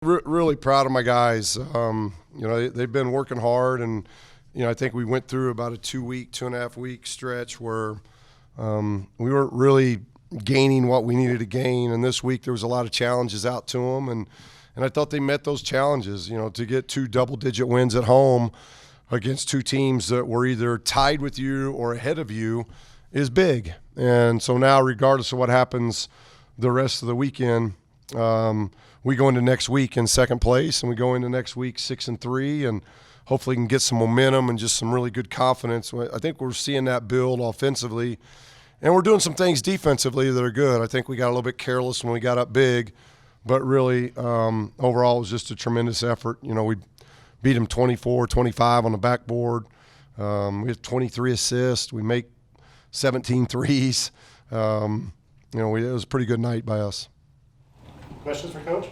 Really proud of my guys. They've been working hard, and I think we went through about a 2-week, 2.5-week stretch where we weren't really gaining what we needed to gain. And this week there was a lot of challenges out to them, and I thought they met those challenges. To get 2 double-digit wins at home against 2 teams that were either tied with you or ahead of you is big. And so now, regardless of what happens the rest of the weekend, we go into next week in second place, and we go into next week 6-3, and hopefully can get some momentum and just some really good confidence. I think we're seeing that build offensively, and we're doing some things defensively that are good. I think we got a little bit careless when we got up big, but really overall it was just a tremendous effort. We beat them 24-25 on the backboard. We had 23 assists. We make 17 threes. It was a pretty good night by us. Questions for Coach?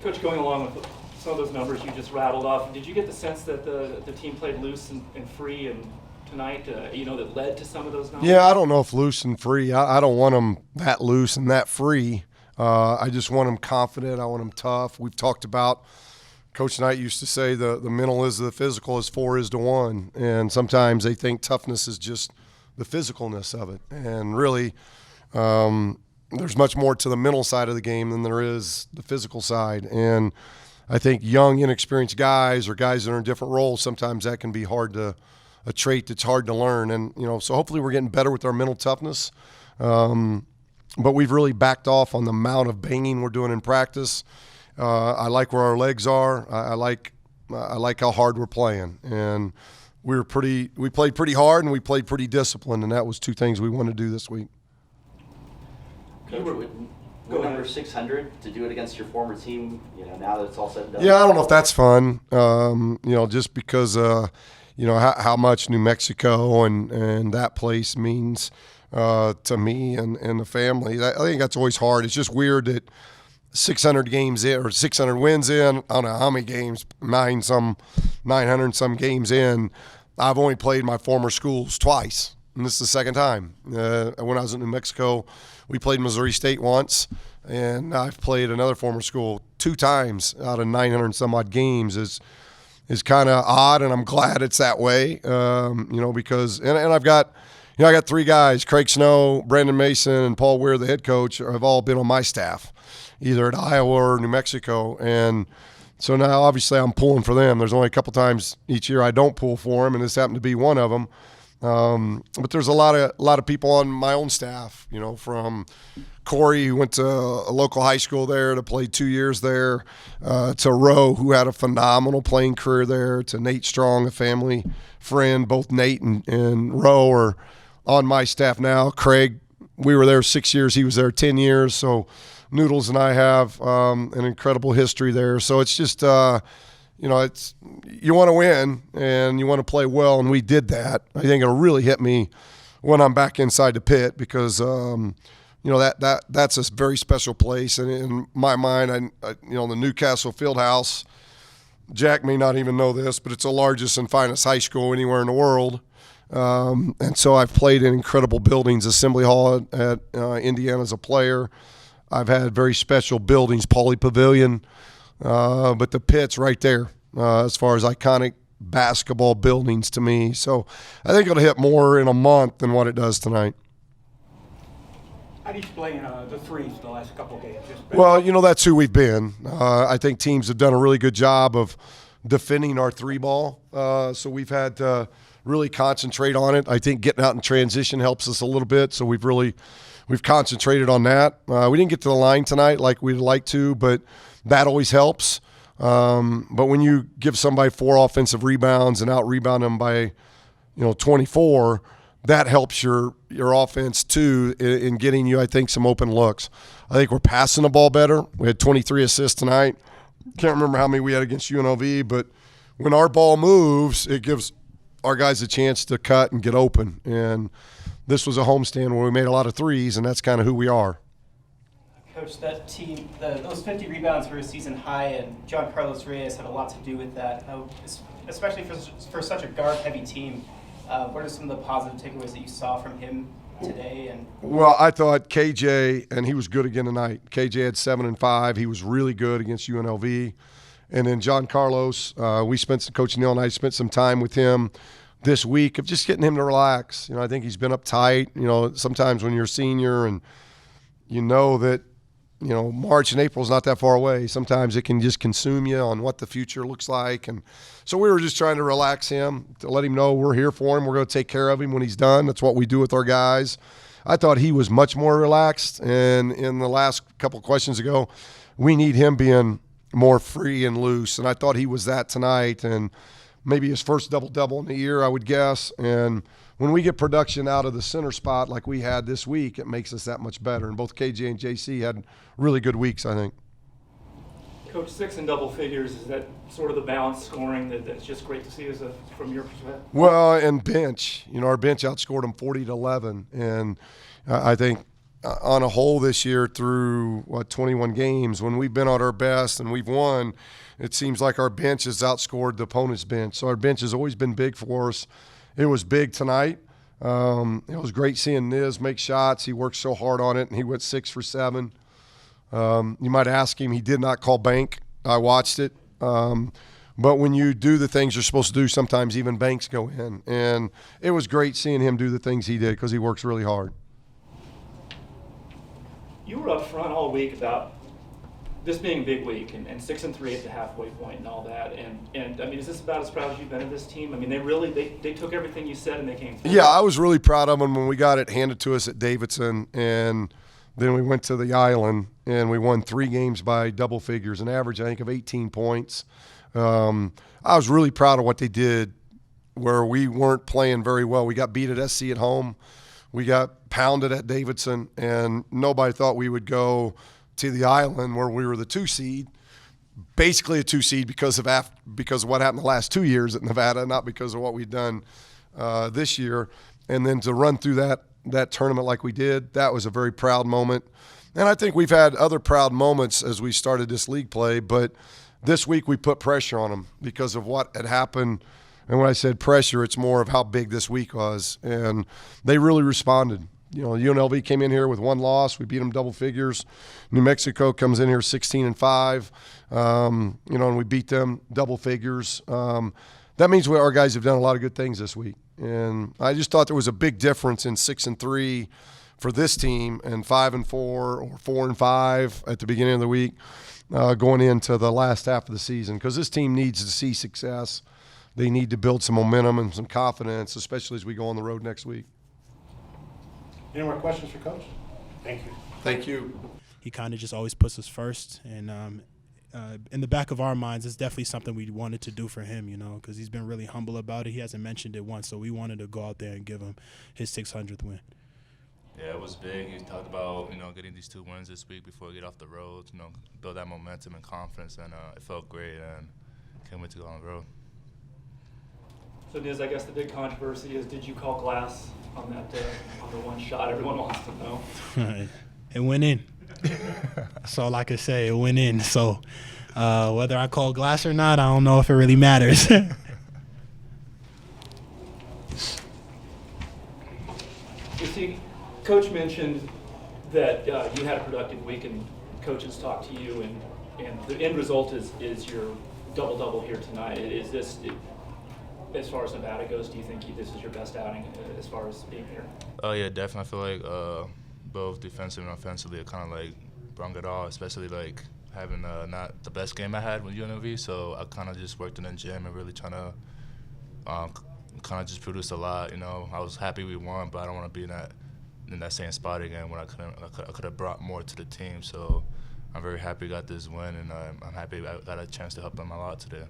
Coach, going along with some of those numbers you just rattled off, did you get the sense that the team played loose and free and tonight, that led to some of those numbers? Yeah, I don't know if loose and free. I don't want them that loose and that free. I just want them confident. I want them tough. We've talked about, Coach Knight used to say the mental is the physical as 4 is to 1. And sometimes they think toughness is just the physicalness of it. And really, there's much more to the mental side of the game than there is the physical side. And I think young, inexperienced guys or guys that are in different roles, sometimes that can be a trait that's hard to learn. And, so hopefully we're getting better with our mental toughness. But we've really backed off on the amount of banging we're doing in practice. I like where our legs are. I like how hard we're playing. And we played pretty hard, and we played pretty disciplined, and that was 2 things we wanted to do this week. Coach, would number 600 to do it against your former team, now that it's all said and done? Yeah, I don't know if that's fun, just because, how much New Mexico and that place means to me and the family. I think that's always hard. It's just weird that 600 games in or 600 wins in, I don't know how many games, 900 some games in, I've only played my former schools twice. And this is the second time. When I was in New Mexico, we played Missouri State once, and I've played another former school 2 times out of 900 and some odd games. Is kind of odd, and I'm glad it's that way. Because I've got, I got 3 guys: Craig Snow, Brandon Mason, and Paul Weir, the head coach, have all been on my staff, either at Iowa or New Mexico, and so now obviously I'm pulling for them. There's only a couple times each year I don't pull for them, and this happened to be one of them. But there's a lot of people on my own staff, from Corey, who went to a local high school there to play 2 years there, to Roe, who had a phenomenal playing career there, to Nate Strong, a family friend. Both Nate and Roe are on my staff now. Craig, we were there 6 years. He was there 10 years. So Noodles and I have an incredible history there. So it's just it's you want to win and you want to play well, and we did that. I think it'll really hit me when I'm back inside the pit because that's a very special place. And in my mind, the Newcastle Fieldhouse, Jack may not even know this, but it's the largest and finest high school anywhere in the world. And so I've played in incredible buildings, Assembly Hall at Indiana as a player. I've had very special buildings, Pauley Pavilion, but the pit's right there as far as iconic basketball buildings to me. So I think it'll hit more in a month than what it does tonight. How do you explain the threes the last couple of games? Well, that's who we've been. I think teams have done a really good job of defending our 3 ball. So we've had to really concentrate on it. I think getting out in transition helps us a little bit. So we've concentrated on that. We didn't get to the line tonight like we'd like to, but that always helps. But when you give somebody 4 offensive rebounds and out-rebound them by, 24, that helps your offense too in getting you, I think, some open looks. I think we're passing the ball better. We had 23 assists tonight. Can't remember how many we had against UNLV, but when our ball moves, it gives our guys a chance to cut and get open. And this was a homestand where we made a lot of threes, and that's kind of who we are. Coach, that team, those 50 rebounds were a season high, and John Carlos Reyes had a lot to do with that, especially for such a guard-heavy team. What are some of the positive takeaways that you saw from him today? And Well, I thought KJ, and he was good again tonight. KJ had 7 and 5. He was really good against UNLV. And then John Carlos, Coach Neal and I spent some time with him this week of just getting him to relax. I think he's been uptight. Sometimes when you're a senior and you know that, March and April is not that far away, sometimes it can just consume you on what the future looks like. And so we were just trying to relax him, to let him know we're here for him. We're going to take care of him when he's done. That's what we do with our guys. I thought he was much more relaxed. And in the last couple questions ago, we need him being more free and loose. And I thought he was that tonight. And maybe his first double-double in the year, I would guess. And when we get production out of the center spot like we had this week, it makes us that much better. And both KJ and JC had really good weeks, I think. Coach, 6 in double figures, is that sort of the balanced scoring that's just great to see from your perspective? Well, and bench. Our bench outscored them 40-11. And I think on a whole this year through, 21 games, when we've been at our best and we've won, it seems like our bench has outscored the opponent's bench. So our bench has always been big for us. It was big tonight. It was great seeing Niz make shots. He worked so hard on it, and he went 6 for 7. You might ask him. He did not call bank. I watched it. But when you do the things you're supposed to do, sometimes even banks go in. And it was great seeing him do the things he did because he works really hard. You were up front all week about this being a big week and 6 and 3 at the halfway point and all that. And I mean, is this about as proud as you've been of this team? I mean, they took everything you said and they came through. Yeah, I was really proud of them when we got it handed to us at Davidson, and then we went to the Island and we won 3 games by double figures, an average I think of 18 points. I was really proud of what they did where we weren't playing very well. We got beat at SC at home. We got pounded at Davidson, and nobody thought we would go to the Island where we were the 2 seed, basically a 2 seed because of what happened the last 2 years at Nevada, not because of what we've done this year. And then to run through that tournament like we did, that was a very proud moment. And I think we've had other proud moments as we started this league play, but this week we put pressure on them because of what had happened. And when I said pressure, it's more of how big this week was. And they really responded. UNLV came in here with 1 loss. We beat them double figures. New Mexico comes in here 16 and 5. And we beat them double figures. That means our guys have done a lot of good things this week. And I just thought there was a big difference in 6 and 3 for this team and 5 and 4 or 4 and 5 at the beginning of the week going into the last half of the season, because this team needs to see success. They need to build some momentum and some confidence, especially as we go on the road next week. Any more questions for Coach? Thank you. Thank you. He kind of just always puts us first, and in the back of our minds, it's definitely something we wanted to do for him, because he's been really humble about it. He hasn't mentioned it once, so we wanted to go out there and give him his 600th win. Yeah, it was big. He talked about, getting these 2 wins this week before we get off the road, build that momentum and confidence, and it felt great, and can't wait to go on the road. So, Niz, I guess the big controversy is, did you call glass on the one shot? Everyone wants to know. It went in. That's all I can say. It went in. So whether I call glass or not, I don't know if it really matters. You see, Coach mentioned that you had a productive week and coaches talked to you, and the end result is your double-double here tonight. Is this, as far as Nevada goes, do you think this is your best outing as far as being here? Oh, yeah, definitely. I feel like both defensive and offensively, it kind of brung it all, especially having not the best game I had with UNLV. So I kind of just worked in the gym and really trying to kind of just produce a lot. I was happy we won, but I don't want to be in that same spot again when I could have brought more to the team. So I'm very happy we got this win, and I'm happy I got a chance to help them a lot today.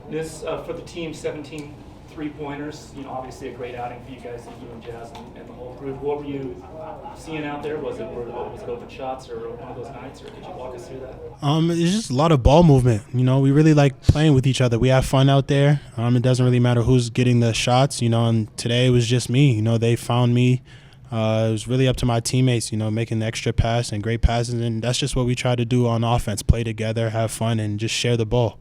This, for the team, 17 3-pointers, obviously a great outing for you guys, you and Jazz and the whole group. What were you seeing out there? Was it open shots or one of those nights, or could you walk us through that? It's just a lot of ball movement. We really like playing with each other. We have fun out there. It doesn't really matter who's getting the shots, and today it was just me. They found me. It was really up to my teammates, making the extra pass and great passes, and that's just what we try to do on offense, play together, have fun, and just share the ball.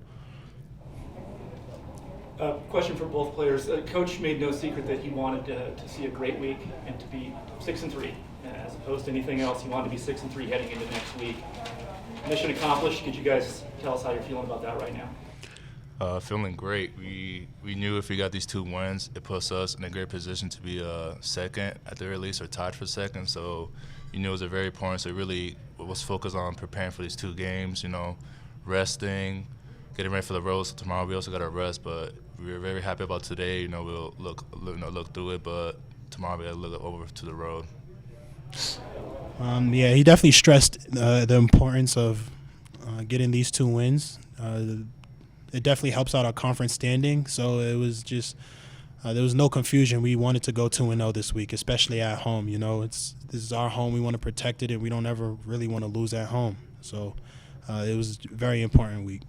Question for both players. Coach made no secret that he wanted to see a great week and to be 6-3, as opposed to anything else. He wanted to be 6-3 heading into next week. Mission accomplished. Could you guys tell us how you're feeling about that right now? Feeling great. We knew if we got these 2 wins, it puts us in a great position to be second at the very least, or tied for second. So you knew it was very important. So really was focused on preparing for these 2 games. You know, resting, getting ready for the road. So tomorrow we also got to rest, but we were very happy about today. You know, we'll look through it, but tomorrow we got to look over to the road. Yeah, he definitely stressed the importance of getting these 2 wins. It definitely helps out our conference standing. So it was just there was no confusion. We wanted to go 2-0 this week, especially at home. You know, this is our home. We want to protect it, and we don't ever really want to lose at home. So it was a very important week.